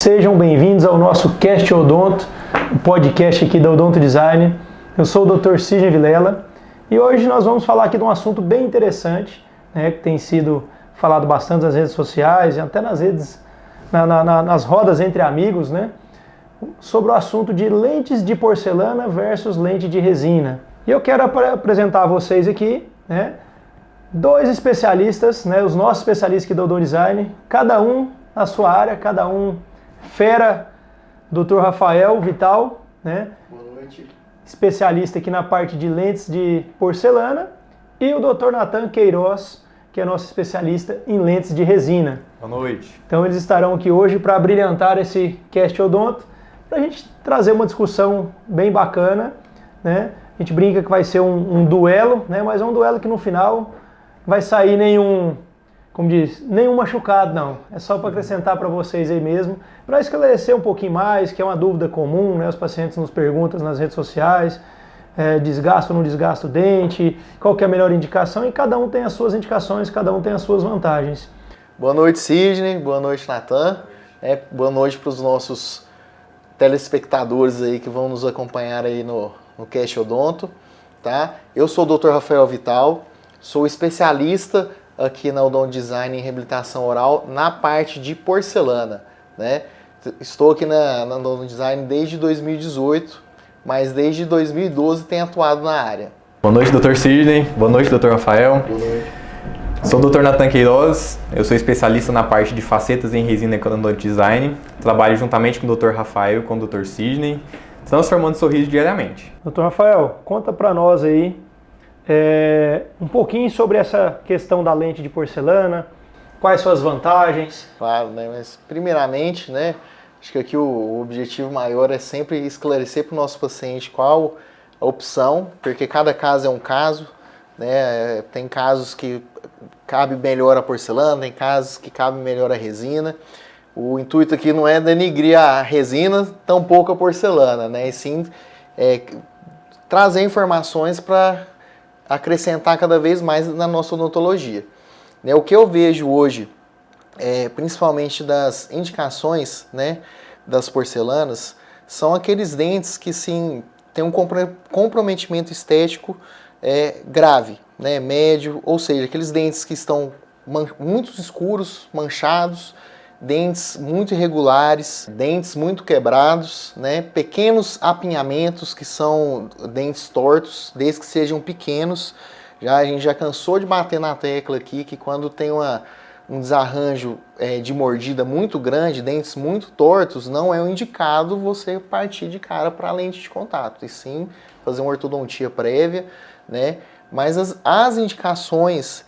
Sejam bem-vindos ao nosso Cast Odonto, o podcast aqui da Odonto Design. Eu sou o Dr. Sidney Vilela e hoje nós vamos falar aqui de um assunto bem interessante, né, que tem sido falado bastante nas redes sociais e até nas redes, nas rodas entre amigos, né, sobre o assunto de lentes de porcelana versus lente de resina. E eu quero apresentar a vocês aqui, né, dois especialistas, né, os nossos especialistas aqui da Odonto Design, cada um na sua área, cada um fera. Dr. Rafael Vital, né? Boa noite. Especialista aqui na parte de lentes de porcelana, e o Dr. Nathan Queiroz, que é nosso especialista em lentes de resina. Boa noite. Então eles estarão aqui hoje para brilhantar esse Cast Odonto, para a gente trazer uma discussão bem bacana, né? A gente brinca que vai ser um duelo, né? Mas é um duelo que no final vai sair nenhum machucado, não. É só para acrescentar para vocês aí mesmo, para esclarecer um pouquinho mais, que é uma dúvida comum, né? Os pacientes nos perguntam nas redes sociais, desgasta ou não desgasta o dente, qual que é a melhor indicação, e cada um tem as suas indicações, cada um tem as suas vantagens. Boa noite, Sidney. Boa noite, Nathan. Boa noite para os nossos telespectadores aí que vão nos acompanhar aí no Cast Odonto, tá? Eu sou o Dr. Rafael Vital, sou especialista aqui na Odonto Design em reabilitação oral na parte de porcelana, né? Estou aqui na Odonto Design desde 2018, mas desde 2012 tenho atuado na área. Boa noite, Dr. Sidney. Boa noite, Dr. Rafael. Boa noite. Sou o Dr. Nathan Queiroz, eu sou especialista na parte de facetas em resina com Odonto Design. Trabalho juntamente com o Dr. Rafael e com o Dr. Sidney, transformando sorriso diariamente. Dr. Rafael, conta para nós aí um pouquinho sobre essa questão da lente de porcelana, quais suas vantagens. Claro, né? Mas primeiramente, né, acho que aqui o objetivo maior é sempre esclarecer para o nosso paciente qual a opção, porque cada caso é um caso, né? Tem casos que cabe melhor a porcelana, tem casos que cabe melhor a resina. O intuito aqui não é denigrir a resina, tampouco a porcelana, né? E sim trazer informações para acrescentar cada vez mais na nossa odontologia. O que eu vejo hoje, principalmente das indicações, né, das porcelanas, são aqueles dentes que sim têm um comprometimento estético grave, né, médio, ou seja, aqueles dentes que estão muito escuros, manchados, dentes muito irregulares, dentes muito quebrados, né? Pequenos apinhamentos que são dentes tortos, desde que sejam pequenos. A gente já cansou de bater na tecla aqui que quando tem um desarranjo de mordida muito grande, dentes muito tortos, não é o indicado você partir de cara para a lente de contato, e sim fazer uma ortodontia prévia, né? Mas as indicações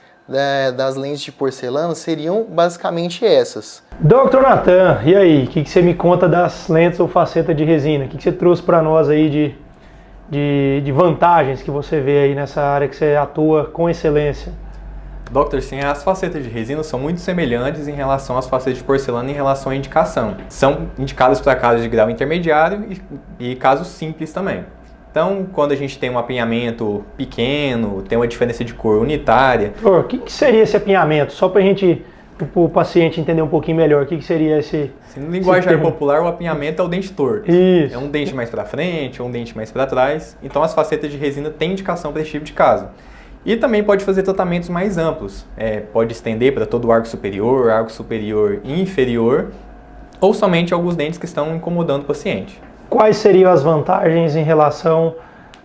das lentes de porcelana seriam basicamente essas. Dr. Nathan, e aí, o que você me conta das lentes ou faceta de resina? O que você trouxe para nós aí de vantagens que você vê aí nessa área que você atua com excelência? Dr. Sim, as facetas de resina são muito semelhantes em relação às facetas de porcelana em relação à indicação. São indicadas para casos de grau intermediário e casos simples também. Então, quando a gente tem um apinhamento pequeno, tem uma diferença de cor unitária... O que seria esse apinhamento? Só para o paciente entender um pouquinho melhor, o que seria esse... No linguajar popular, o apinhamento é o dente torto. Isso. É um dente mais para frente, ou um dente mais para trás. Então, as facetas de resina têm indicação para esse tipo de caso. E também pode fazer tratamentos mais amplos. Pode estender para todo o arco superior e inferior, ou somente alguns dentes que estão incomodando o paciente. Quais seriam as vantagens em relação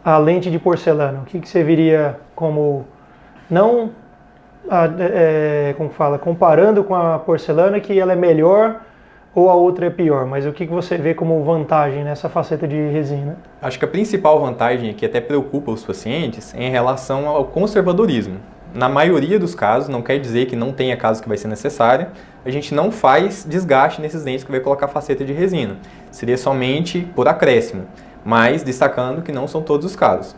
à lente de porcelana? O que você viria como, não, comparando com a porcelana, que ela é melhor ou a outra é pior, mas o que você vê como vantagem nessa faceta de resina? Acho que a principal vantagem que até preocupa os pacientes é em relação ao conservadorismo. Na maioria dos casos, não quer dizer que não tenha casos que vai ser necessário, a gente não faz desgaste nesses dentes que vai colocar faceta de resina. Seria somente por acréscimo, mas destacando que não são todos os casos.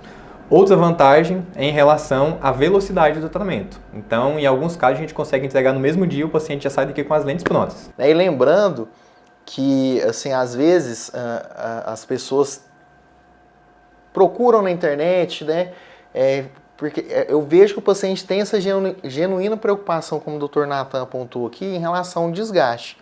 Outra vantagem é em relação à velocidade do tratamento. Então, em alguns casos, a gente consegue entregar no mesmo dia, o paciente já sai daqui com as lentes prontas. E lembrando que, assim, às vezes, as pessoas procuram na internet, né? Porque eu vejo que o paciente tem essa genuína preocupação, como o Dr. Nathan apontou aqui, em relação ao desgaste.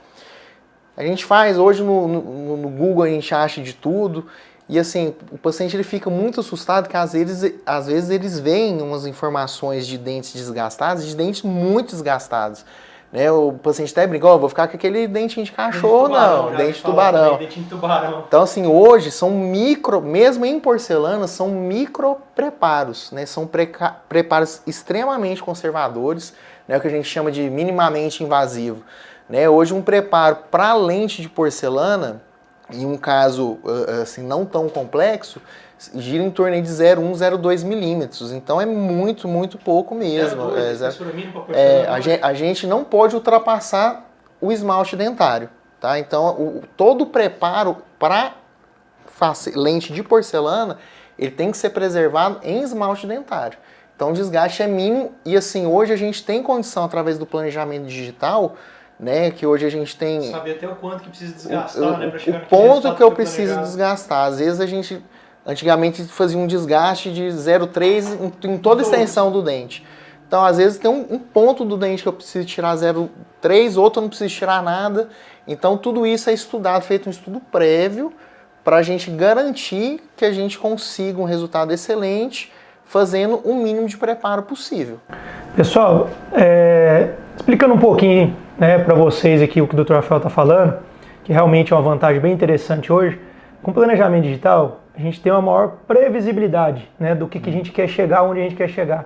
A gente faz, hoje no Google a gente acha de tudo, e assim, o paciente ele fica muito assustado que às vezes eles veem umas informações de dentes desgastados, de dentes muito desgastados. Né, o paciente até brinca, vou ficar com aquele dentinho de cachorro, dente de tubarão. Dentinho de tubarão. Então, assim, hoje são mesmo em porcelana, são micro preparos, né? São preparos extremamente conservadores, né? O que a gente chama de minimamente invasivo. Né? Hoje, um preparo para lente de porcelana, em um caso assim, não tão complexo, gira em torno de 0,1, 0,2 milímetros. Então é muito, muito pouco mesmo. A gente não pode ultrapassar o esmalte dentário. Tá? Então todo o preparo para lente de porcelana, ele tem que ser preservado em esmalte dentário. Então o desgaste é mínimo e assim, hoje a gente tem condição, através do planejamento digital, né, que hoje a gente tem... Saber até o quanto que precisa desgastar, né, pra chegar o ponto que eu preciso desgastar. Às vezes a gente, antigamente, fazia um desgaste de 0,3 em toda a extensão do dente. Então, às vezes, tem um ponto do dente que eu preciso tirar 0,3, outro eu não preciso tirar nada. Então, tudo isso é estudado, feito um estudo prévio, para a gente garantir que a gente consiga um resultado excelente, fazendo o mínimo de preparo possível. Pessoal, explicando um pouquinho, né, para vocês aqui o que o Dr. Rafael está falando, que realmente é uma vantagem bem interessante hoje, com planejamento digital, a gente tem uma maior previsibilidade, né, do que a gente quer chegar, onde a gente quer chegar.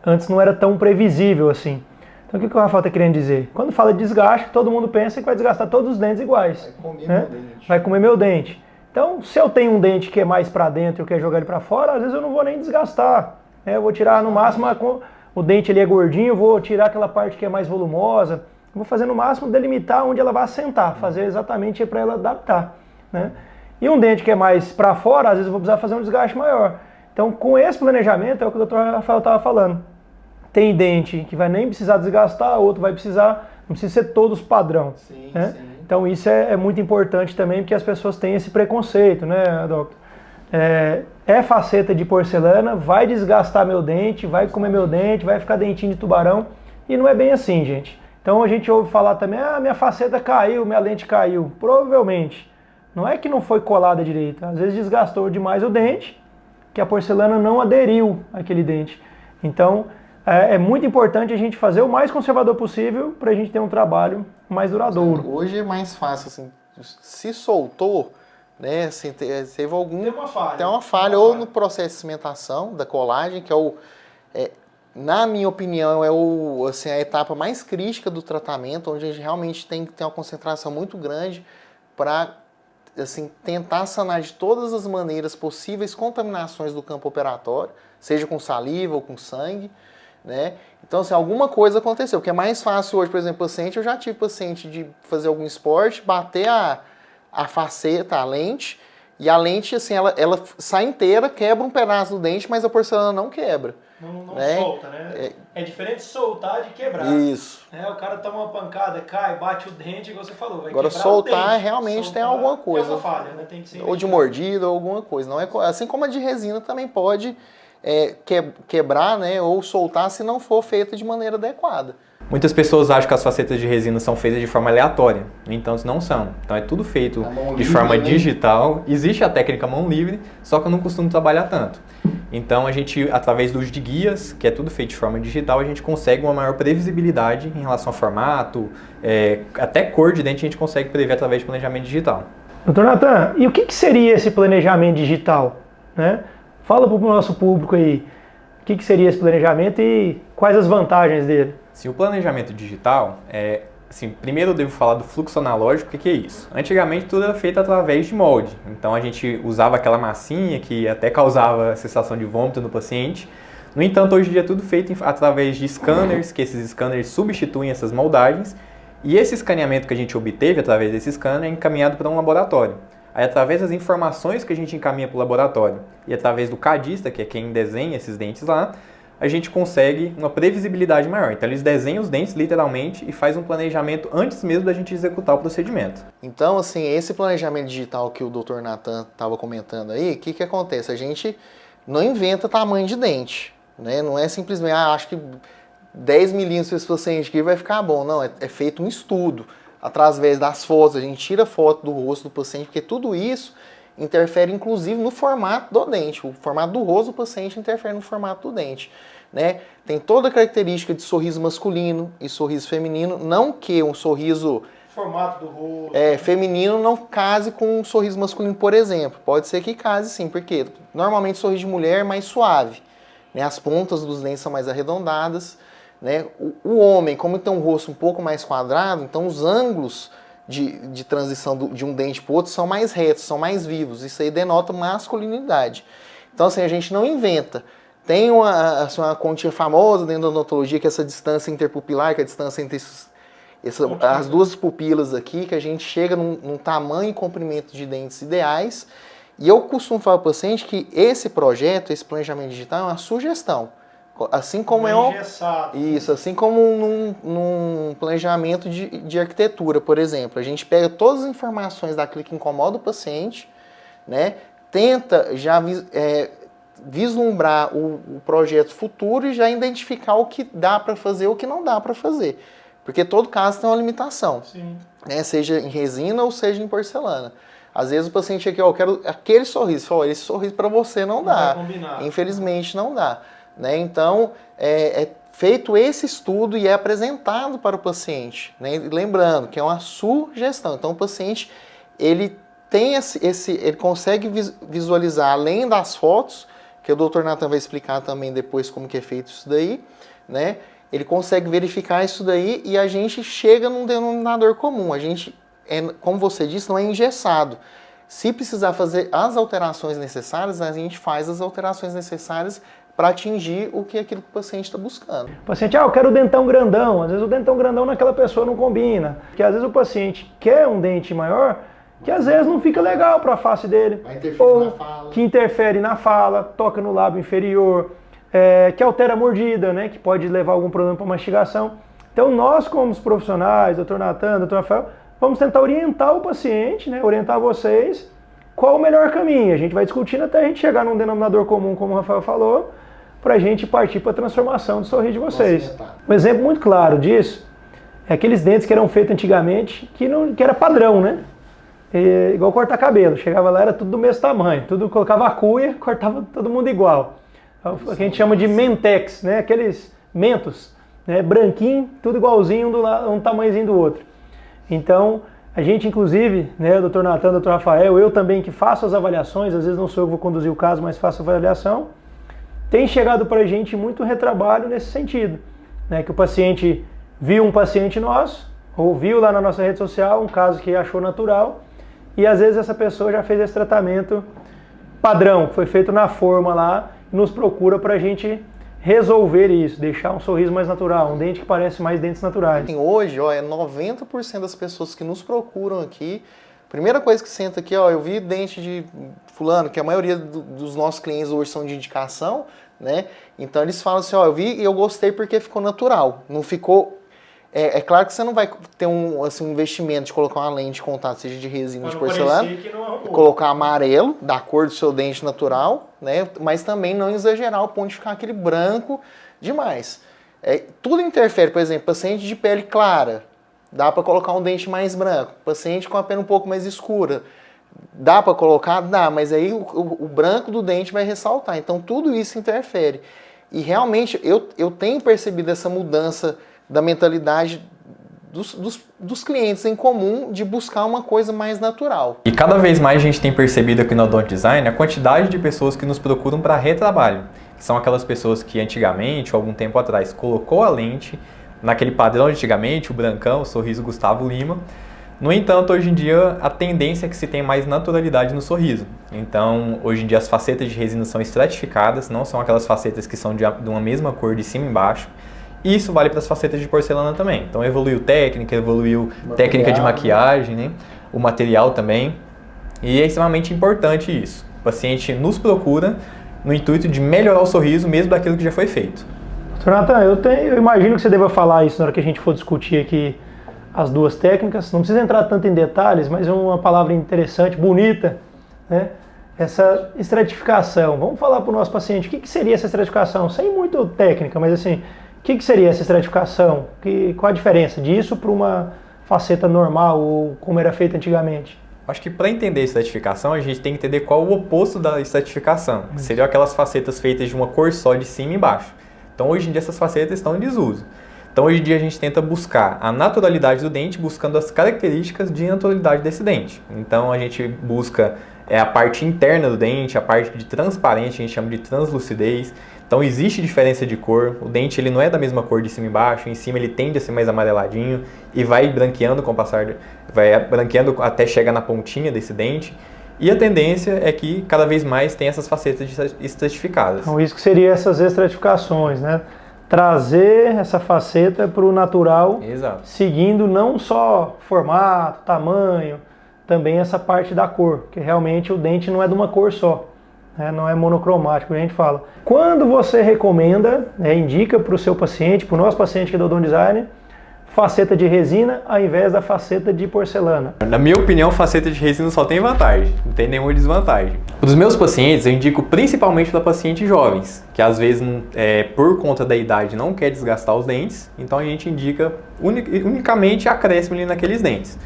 Antes não era tão previsível assim. Então o que o Rafael está querendo dizer? Quando fala de desgaste, todo mundo pensa que vai desgastar todos os dentes iguais. Vai comer né? meu dente. Vai comer meu dente. Então, se eu tenho um dente que é mais para dentro e eu quero jogar ele para fora, às vezes eu não vou nem desgastar. Né? Eu vou tirar no máximo, o dente ele é gordinho, eu vou tirar aquela parte que é mais volumosa. Eu vou fazer no máximo delimitar onde ela vai assentar, fazer exatamente para ela adaptar. Né? E um dente que é mais para fora, às vezes eu vou precisar fazer um desgaste maior. Então, com esse planejamento, é o que o Dr. Rafael estava falando. Tem dente que vai nem precisar desgastar, outro vai precisar, não precisa ser todos padrão. Sim, né? sim. Então isso é muito importante também, porque as pessoas têm esse preconceito, né, doutor? É faceta de porcelana, vai desgastar meu dente, vai comer meu dente, vai ficar dentinho de tubarão, e não é bem assim, gente. Então a gente ouve falar também, minha faceta caiu, minha lente caiu. Provavelmente. Não é que não foi colada direito, às vezes desgastou demais o dente, que a porcelana não aderiu àquele dente. Então, é muito importante a gente fazer o mais conservador possível para a gente ter um trabalho mais duradouro. Hoje é mais fácil, assim, se soltou, né, assim, teve algum... Tem uma falha, ou no processo de cimentação da colagem, que na minha opinião, assim, a etapa mais crítica do tratamento, onde a gente realmente tem que ter uma concentração muito grande para, assim, tentar sanar de todas as maneiras possíveis contaminações do campo operatório, seja com saliva ou com sangue, né? Então, assim, alguma coisa aconteceu, porque é mais fácil hoje, por exemplo, paciente, eu já tive paciente de fazer algum esporte, bater a faceta, a lente, e a lente, assim, ela sai inteira, quebra um pedaço do dente, mas a porcelana não quebra. Não né? solta, né? É diferente de soltar de quebrar. Isso. O cara toma uma pancada, cai, bate o dente, igual você falou. Vai Agora, quebrar realmente o dente. tem alguma coisa. É uma falha, né? Tem que ser ou de mordida, ou alguma coisa. Não é, assim como a de resina também pode quebrar, né, ou soltar se não for feita de maneira adequada. Muitas pessoas acham que as facetas de resina são feitas de forma aleatória, no entanto não são. Então é tudo feito de forma digital. Existe a técnica mão livre, só que eu não costumo trabalhar tanto. Então a gente, através do uso de guias, que é tudo feito de forma digital, a gente consegue uma maior previsibilidade em relação ao formato, até cor de dente a gente consegue prever através de planejamento digital. Doutor Natan, e o que seria esse planejamento digital? Né? Fala para o nosso público aí, o que seria esse planejamento e quais as vantagens dele? Sim, o planejamento digital, primeiro eu devo falar do fluxo analógico, o que é isso? Antigamente tudo era feito através de molde, então a gente usava aquela massinha que até causava sensação de vômito no paciente. No entanto, hoje em dia é tudo feito através de scanners, que esses scanners substituem essas moldagens, e esse escaneamento que a gente obteve através desse scanner é encaminhado para um laboratório. Aí, através das informações que a gente encaminha para o laboratório e através do cadista, que é quem desenha esses dentes lá, a gente consegue uma previsibilidade maior. Então, eles desenham os dentes literalmente e faz um planejamento antes mesmo da gente executar o procedimento. Então, assim, esse planejamento digital que o Dr. Natan estava comentando aí, o que acontece? A gente não inventa tamanho de dente, né? Não é simplesmente, acho que 10 milímetros esse paciente aqui vai ficar bom. Não, é feito um estudo. através das fotos, a gente tira foto do rosto do paciente, porque tudo isso interfere inclusive no formato do dente. O formato do rosto do paciente interfere no formato do dente, né? Tem toda a característica de sorriso masculino e sorriso feminino, não que um sorriso Formato do rosto. Feminino não case com um sorriso masculino, por exemplo. Pode ser que case sim, porque normalmente o sorriso de mulher é mais suave, né? As pontas dos dentes são mais arredondadas, né? O homem, como tem um rosto um pouco mais quadrado, então os ângulos de transição de um dente para o outro são mais retos, são mais vivos. Isso aí denota masculinidade. Então, assim, a gente não inventa. Tem uma continha famosa dentro da odontologia, que é essa distância interpupilar, que é a distância entre as duas pupilas aqui, que a gente chega num tamanho e comprimento de dentes ideais. E eu costumo falar para o paciente que esse projeto, esse planejamento digital é uma sugestão. Assim como isso, assim como num planejamento de arquitetura, por exemplo. A gente pega todas as informações daquilo que incomoda o paciente, né? Tenta já vislumbrar o projeto futuro e já identificar o que dá para fazer e o que não dá para fazer. Porque todo caso tem uma limitação, né? Seja em resina ou seja em porcelana. Às vezes o paciente aqui, eu quero aquele sorriso. Fala, esse sorriso para você não dá. Infelizmente não dá, né? Então, é feito esse estudo e é apresentado para o paciente, né? Lembrando que é uma sugestão. Então, o paciente, ele tem ele consegue visualizar, além das fotos, que o Dr. Nathan vai explicar também depois como que é feito isso daí, né? Ele consegue verificar isso daí e a gente chega num denominador comum. A gente, como você disse, não é engessado. Se precisar fazer as alterações necessárias, a gente faz as alterações necessárias para atingir aquilo que o paciente está buscando. O paciente, eu quero o dentão grandão. Às vezes o dentão grandão naquela pessoa não combina. Porque às vezes o paciente quer um dente maior, que às vezes não fica legal para a face dele. Vai interferir na fala. Que interfere na fala, toca no lábio inferior, que altera a mordida, né? Que pode levar a algum problema para mastigação. Então nós, como os profissionais, Dr. Nathan, Dr. Rafael, vamos tentar orientar o paciente, né? Orientar vocês qual o melhor caminho. A gente vai discutindo até a gente chegar num denominador comum, como o Rafael falou, para a gente partir para a transformação do sorriso de vocês. Um exemplo muito claro disso é aqueles dentes que eram feitos antigamente, que era padrão, né? Igual cortar cabelo. Chegava lá, era tudo do mesmo tamanho. Tudo colocava a cuia, cortava todo mundo igual. O que a gente chama de mentex, né? Aqueles mentos, né? Branquinho, tudo igualzinho, um tamanhozinho do outro. Então, a gente inclusive, né, o Dr. Nathan, o Dr. Rafael, eu também que faço as avaliações, às vezes não sou eu que vou conduzir o caso, mas faço a avaliação, tem chegado para a gente muito retrabalho nesse sentido, né? Que o paciente viu um paciente nosso, ou viu lá na nossa rede social um caso que achou natural, e às vezes essa pessoa já fez esse tratamento padrão, foi feito na forma lá, e nos procura para a gente resolver isso, deixar um sorriso mais natural, um dente que parece mais dentes naturais. Hoje, 90% das pessoas que nos procuram aqui, primeira coisa que senta aqui, eu vi dente de fulano, que a maioria dos nossos clientes hoje são de indicação, né? Então eles falam assim, eu vi e eu gostei porque ficou natural, não ficou... É claro que você não vai ter um investimento de colocar uma lente de contato, seja de resina ou de porcelana, colocar amarelo, da cor do seu dente natural, né? Mas também não exagerar ao ponto de ficar aquele branco demais. Tudo interfere, por exemplo, paciente de pele clara, dá para colocar um dente mais branco. Paciente com a pele um pouco mais escura, dá para colocar? Dá, mas aí o branco do dente vai ressaltar. Então tudo isso interfere. E realmente eu tenho percebido essa mudança da mentalidade dos clientes em comum de buscar uma coisa mais natural. E cada vez mais a gente tem percebido aqui no Odonto Design a quantidade de pessoas que nos procuram para retrabalho. Que são aquelas pessoas que antigamente, ou algum tempo atrás, colocou a lente naquele padrão de antigamente, o brancão, o sorriso Gustavo Lima. No entanto, hoje em dia, a tendência é que se tenha mais naturalidade no sorriso. Então, hoje em dia, as facetas de resina são estratificadas, não são aquelas facetas que são de uma mesma cor de cima e embaixo. E isso vale para as facetas de porcelana também. Então evoluiu técnica, técnica de maquiagem, né? O material também. E é extremamente importante isso. O paciente nos procura no intuito de melhorar o sorriso mesmo daquilo que já foi feito. Dr. Nathan, eu imagino que você deva falar isso na hora que a gente for discutir aqui as duas técnicas. Não precisa entrar tanto em detalhes, mas é uma palavra interessante, bonita, né? Essa estratificação. Vamos falar para o nosso paciente o que seria essa estratificação? Sem muito técnica, mas assim... O que seria essa estratificação? Qual a diferença disso para uma faceta normal ou como era feita antigamente? Acho que para entender estratificação, a gente tem que entender qual o oposto da estratificação, que seriam aquelas facetas feitas de uma cor só de cima e embaixo. Então, hoje em dia, essas facetas estão em desuso. Então, hoje em dia, a gente tenta buscar a naturalidade do dente, buscando as características de naturalidade desse dente. Então, a gente busca a parte interna do dente, a parte de transparente, a gente chama de translucidez. Então, existe diferença de cor, o dente ele não é da mesma cor de cima e embaixo, em cima ele tende a ser mais amareladinho e vai branqueando com o passar, vai branqueando até chegar na pontinha desse dente. E a tendência é que cada vez mais tem essas facetas estratificadas. Então, isso que seria essas estratificações, né? Trazer essa faceta para o natural, Exato. seguindo não só formato, tamanho, também essa parte da cor, que realmente o dente não é de uma cor só, né? Não é monocromático, a gente fala. Quando você recomenda, indica para o seu paciente, para o nosso paciente que é do Odonto Design, faceta de resina ao invés da faceta de porcelana? Na minha opinião, faceta de resina só tem vantagem, não tem nenhuma desvantagem. Para os meus pacientes, eu indico principalmente para pacientes jovens, que às vezes, por conta da idade, não quer desgastar os dentes, então a gente indica unicamente acréscimo ali naqueles dentes.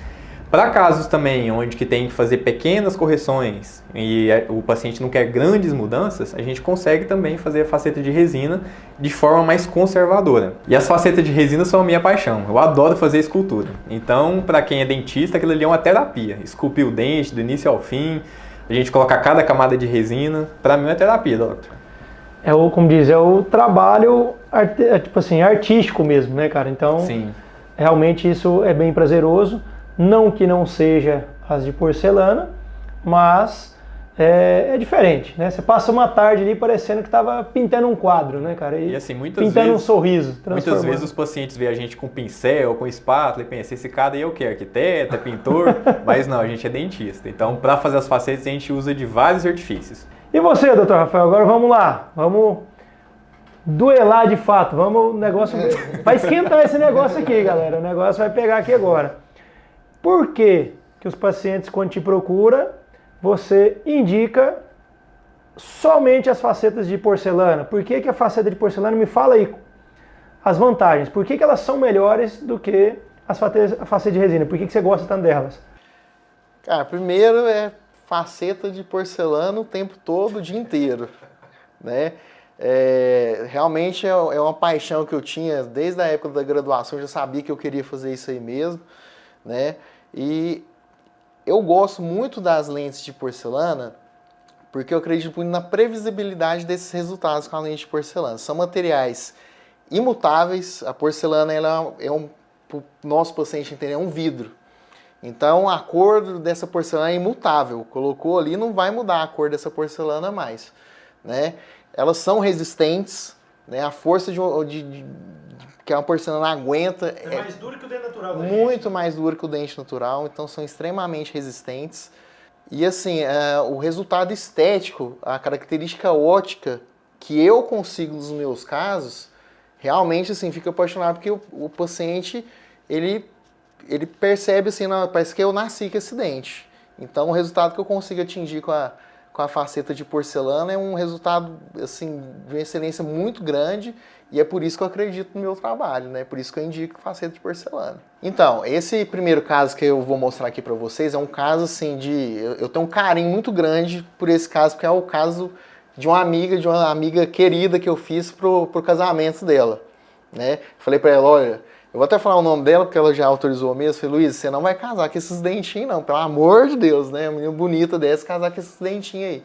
Para casos também onde que tem que fazer pequenas correções e o paciente não quer grandes mudanças, a gente consegue também fazer a faceta de resina de forma mais conservadora. E as facetas de resina são a minha paixão, eu adoro fazer escultura. Então, para quem é dentista, aquilo ali é uma terapia. Esculpir o dente do início ao fim, a gente colocar cada camada de resina, para mim é terapia, doutor. Como diz, é o trabalho tipo assim, artístico mesmo, né, cara? Então, sim, realmente isso é bem prazeroso. Não que não seja as de porcelana, mas é diferente, né? Você passa uma tarde ali parecendo que estava pintando um quadro, né, cara? E assim, muitas pintando vezes, um sorriso. Muitas vezes os pacientes veem a gente com pincel, com espátula e pensam, esse cara aí é o quê? Arquiteto, é pintor? Mas não, a gente é dentista. Então, para fazer as facetas, a gente usa de vários artifícios. E você, doutor Rafael? Agora vamos lá. Vamos duelar de fato. O negócio vai esquentar esse negócio aqui, galera. O negócio vai pegar aqui agora. Por que os pacientes, quando te procuram, você indica somente as facetas de porcelana? Por que a faceta de porcelana, me fala aí as vantagens, por que elas são melhores do que a faceta de resina? Por que você gosta tanto delas? Cara, primeiro é faceta de porcelana o tempo todo, o dia inteiro, né? Realmente é uma paixão que eu tinha desde a época da graduação, eu já sabia que eu queria fazer isso aí mesmo, né? E eu gosto muito das lentes de porcelana porque eu acredito muito na previsibilidade desses resultados com a lente de porcelana. São materiais imutáveis, a porcelana pro nosso paciente entender, é um vidro. Então a cor dessa porcelana é imutável, colocou ali não vai mudar a cor dessa porcelana mais, né? Elas são resistentes, né? A força que a porcelana aguenta é mais dura que o dente natural. Muito mais dura que o dente natural, então são extremamente resistentes. E assim, o resultado estético, a característica ótica que eu consigo nos meus casos, realmente assim, fico apaixonado porque o paciente, ele percebe assim, parece que eu nasci com esse dente. Então o resultado que eu consigo atingir com a faceta de porcelana é um resultado assim, de uma excelência muito grande. E é por isso que eu acredito no meu trabalho, né? Por isso que eu indico faceta de porcelana. Então, esse primeiro caso que eu vou mostrar aqui para vocês é um caso assim eu tenho um carinho muito grande por esse caso, porque é o caso de uma amiga querida que eu fiz pro casamento dela, né? Falei para ela, olha, eu vou até falar o nome dela, porque ela já autorizou mesmo. Falei, Luiz, você não vai casar com esses dentinhos não, pelo amor de Deus, né? Uma menina bonita dessa casar com esses dentinhos aí.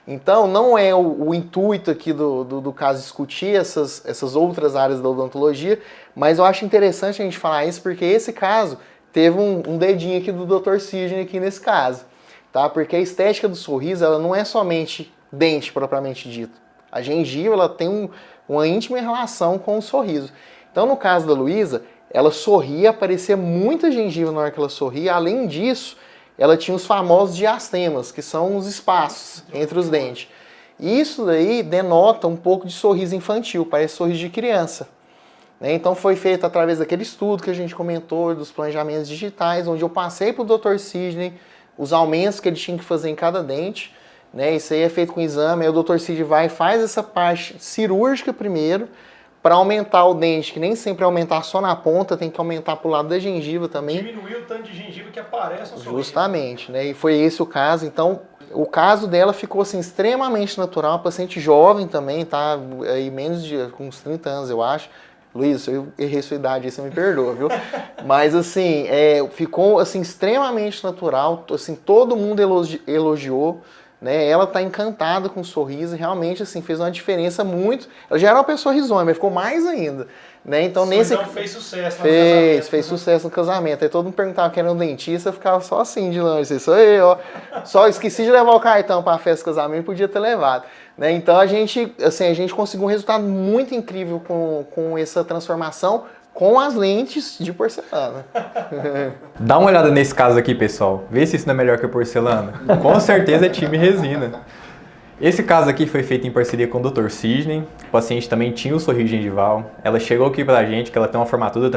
Então, não é o intuito aqui do caso discutir essas outras áreas da odontologia, mas eu acho interessante a gente falar isso, porque esse caso teve um dedinho aqui do Dr. Sidney aqui nesse caso, tá? Porque a estética do sorriso, ela não é somente dente propriamente dito. A gengiva, ela tem uma íntima relação com o sorriso. Então, no caso da Luísa, ela sorria, aparecia muita gengiva na hora que ela sorria, além disso, ela tinha os famosos diastemas, que são os espaços entre os dentes. E isso daí denota um pouco de sorriso infantil, parece sorriso de criança, né? Então foi feito através daquele estudo que a gente comentou, dos planejamentos digitais, onde eu passei para o Dr. Sidney os aumentos que ele tinha que fazer em cada dente, né? Isso aí é feito com exame, aí o Dr. Sidney vai e faz essa parte cirúrgica primeiro, para aumentar o dente, que nem sempre aumentar só na ponta, tem que aumentar pro lado da gengiva também. Diminuir o tanto de gengiva que aparece no sorriso. Justamente, né? E foi esse o caso. Então, o caso dela ficou assim extremamente natural, uma paciente jovem também, tá? Aí menos de com uns 30 anos, eu acho. Luiz, se eu errei sua idade, aí você me perdoa, viu? Mas assim, ficou assim extremamente natural, assim, todo mundo elogiou, né? Ela tá encantada com o sorriso, realmente assim fez uma diferença muito. Ela já era uma pessoa risonha, mas ficou mais ainda, né? Então nesse fez sucesso no fez casamento. sucesso no casamento. Aí todo mundo perguntava quem era um dentista, eu ficava só assim de longe, sou eu, ó. Só esqueci de levar o cartão para a festa do casamento, podia ter levado, né? Então a gente conseguiu um resultado muito incrível com essa transformação com as lentes de porcelana. Dá uma olhada nesse caso aqui, pessoal. Vê se isso não é melhor que a porcelana. Com certeza é time resina. Esse caso aqui foi feito em parceria com o Dr. Sidney. O paciente também tinha o sorriso gengival. Ela chegou aqui pra gente, que ela tem uma formatura,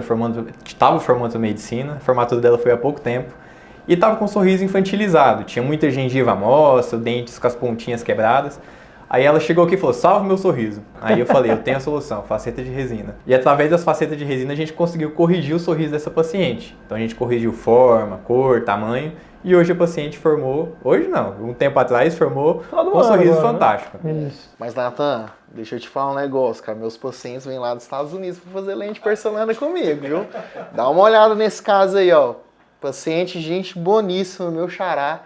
estava formando medicina. A formatura dela foi há pouco tempo. E estava com um sorriso infantilizado. Tinha muita gengiva à mostra, dentes com as pontinhas quebradas. Aí ela chegou aqui e falou, salve meu sorriso. Aí eu falei, eu tenho a solução, faceta de resina. E através das facetas de resina a gente conseguiu corrigir o sorriso dessa paciente. Então a gente corrigiu forma, cor, tamanho. E hoje a paciente formou, hoje não, um tempo atrás formou com um sorriso fantástico. Isso. Mas Nathan, deixa eu te falar um negócio, cara. Meus pacientes vêm lá dos Estados Unidos para fazer lente porcelana comigo, viu? Dá uma olhada nesse caso aí, ó. Paciente, gente boníssima, meu xará,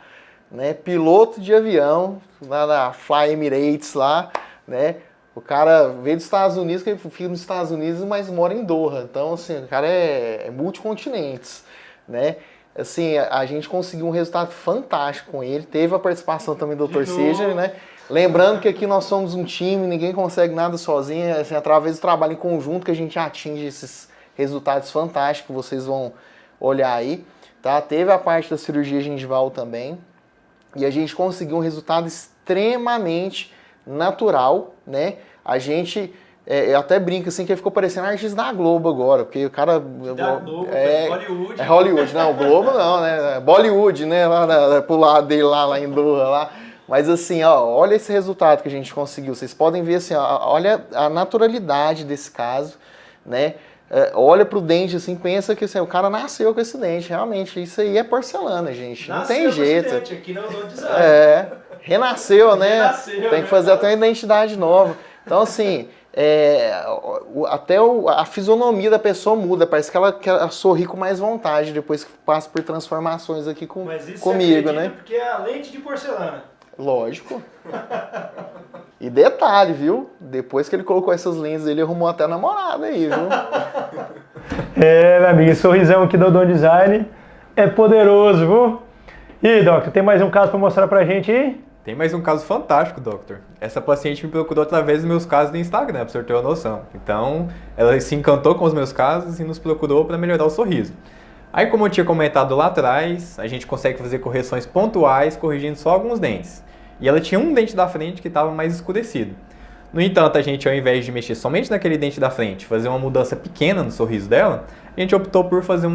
né? Piloto de avião, lá da Fly Emirates lá, né? O cara veio dos Estados Unidos, que ele fica nos Estados Unidos, mas mora em Doha. Então, assim, o cara é multicontinentes, né? Assim, a gente conseguiu um resultado fantástico com ele. Teve a participação também do Dr. Sidney, né? Lembrando que aqui nós somos um time, ninguém consegue nada sozinho. Assim, através do trabalho em conjunto que a gente atinge esses resultados fantásticos que vocês vão olhar aí, tá? Teve a parte da cirurgia gengival também. E a gente conseguiu um resultado extremamente natural, né? A gente até brinca assim que ele ficou parecendo artista da Globo agora, porque o cara Da Globo, Hollywood. É Hollywood, não, Globo não, né? Bollywood, né? Lá pro lado dele lá em Doha lá. Mas assim, ó, olha esse resultado que a gente conseguiu. Vocês podem ver assim, ó, olha a naturalidade desse caso, né? Olha pro dente assim, pensa que assim, o cara nasceu com esse dente, realmente, isso aí é porcelana, gente, não tem jeito. Com esse dente, aqui não usou design. Renasceu, né? Renasceu, tem que fazer até uma identidade nova. Então assim, até a fisionomia da pessoa muda, parece que ela sorri com mais vontade depois que passa por transformações aqui Mas isso comigo, né? Porque é a lente de porcelana. Lógico. E detalhe, viu? Depois que ele colocou essas lentes, ele arrumou até namorada aí, viu? Meu amigo, esse sorrisão aqui do Odon Design é poderoso, viu? E, Doctor, tem mais um caso para mostrar pra gente aí? Tem mais um caso fantástico, Doctor. Essa paciente me procurou através dos meus casos do Instagram, pra você ter uma noção. Então, ela se encantou com os meus casos e nos procurou para melhorar o sorriso. Aí, como eu tinha comentado lá atrás, a gente consegue fazer correções pontuais, corrigindo só alguns dentes. E ela tinha um dente da frente que estava mais escurecido. No entanto, a gente, ao invés de mexer somente naquele dente da frente, fazer uma mudança pequena no sorriso dela, a gente optou por fazer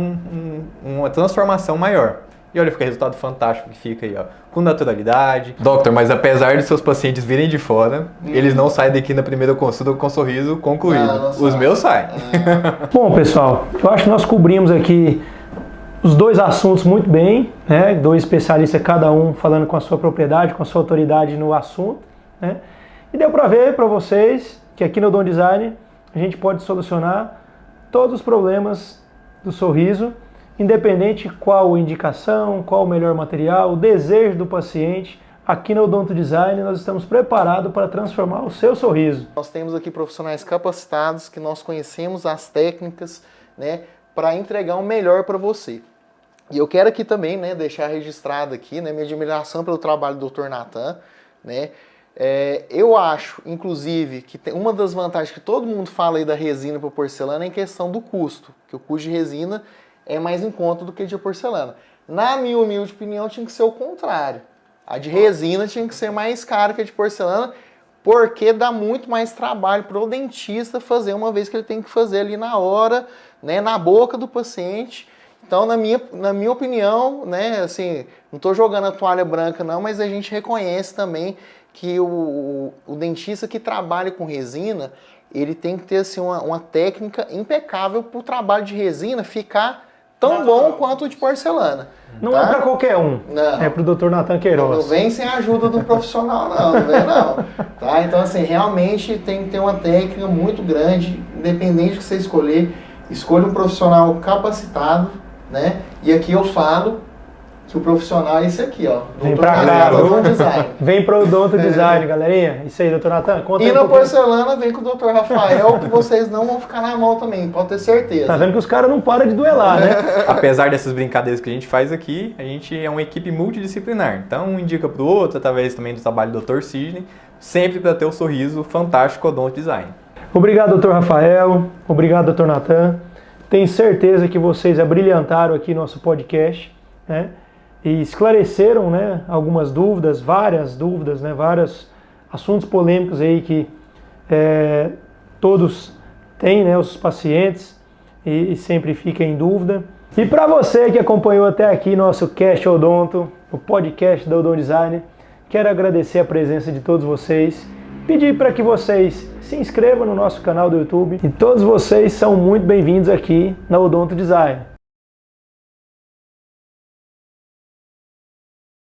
uma transformação maior. E olha, fica o resultado fantástico que fica aí, ó, com naturalidade. Doctor, mas apesar de seus pacientes virem de fora, eles não saem daqui na primeira consulta com o sorriso concluído. Não Os meus saem. Bom, pessoal, eu acho que nós cobrimos aqui os dois assuntos muito bem, né? Dois especialistas, cada um falando com a sua propriedade, com a sua autoridade no assunto, né? E deu para ver para vocês que aqui no Odon Design a gente pode solucionar todos os problemas do sorriso, independente qual indicação, qual o melhor material, o desejo do paciente. Aqui no Odonto Design nós estamos preparados para transformar o seu sorriso. Nós temos aqui profissionais capacitados que nós conhecemos as técnicas, né, para entregar o melhor para você. E eu quero aqui também, né, deixar registrado aqui, né, minha admiração pelo trabalho do Dr. Nathan, né. Eu acho, inclusive, que tem uma das vantagens que todo mundo fala aí da resina para porcelana é em questão do custo, que o custo de resina é mais em conta do que de porcelana. Na minha humilde opinião, tinha que ser o contrário. A de resina tinha que ser mais cara que a de porcelana, porque dá muito mais trabalho para o dentista fazer, uma vez que ele tem que fazer ali na hora, né, na boca do paciente. Então, na minha opinião, né, assim, não estou jogando a toalha branca não, mas a gente reconhece também que o dentista que trabalha com resina, ele tem que ter assim, uma técnica impecável para o trabalho de resina ficar tão bom quanto o de porcelana. Não tá? é para qualquer um, não. É para o Dr. Nathan Queiroz. Não vem sem a ajuda do profissional, não vem não. Tá? Então, assim, realmente tem que ter uma técnica muito grande, independente do que você escolher, escolha um profissional capacitado, né? E aqui eu falo que o profissional é esse aqui, ó. Vem pra cá, Design. Vem pro Odonto Design, galerinha. Isso aí, Dr. Nathan, conta aí E um na pouquinho. porcelana vem com o Dr. Rafael, que vocês não vão ficar na mão também, pode ter certeza. Tá vendo que os caras não param de duelar, né? Apesar dessas brincadeiras que a gente faz aqui, a gente é uma equipe multidisciplinar. Então, um indica pro outro, através também do trabalho do Dr. Sidney, sempre para ter o sorriso fantástico Odonto Design. Obrigado, Dr. Rafael. Obrigado, Dr. Nathan. Tenho certeza que vocês abrilhantaram aqui nosso podcast, né? E esclareceram, né, algumas dúvidas, várias dúvidas, né, vários assuntos polêmicos aí que todos têm, né, os pacientes e sempre fica em dúvida. E para você que acompanhou até aqui nosso Cast Odonto, o podcast da Odonto Design, quero agradecer a presença de todos vocês, pedir para que vocês se inscrevam no nosso canal do YouTube e todos vocês são muito bem-vindos aqui na Odonto Design.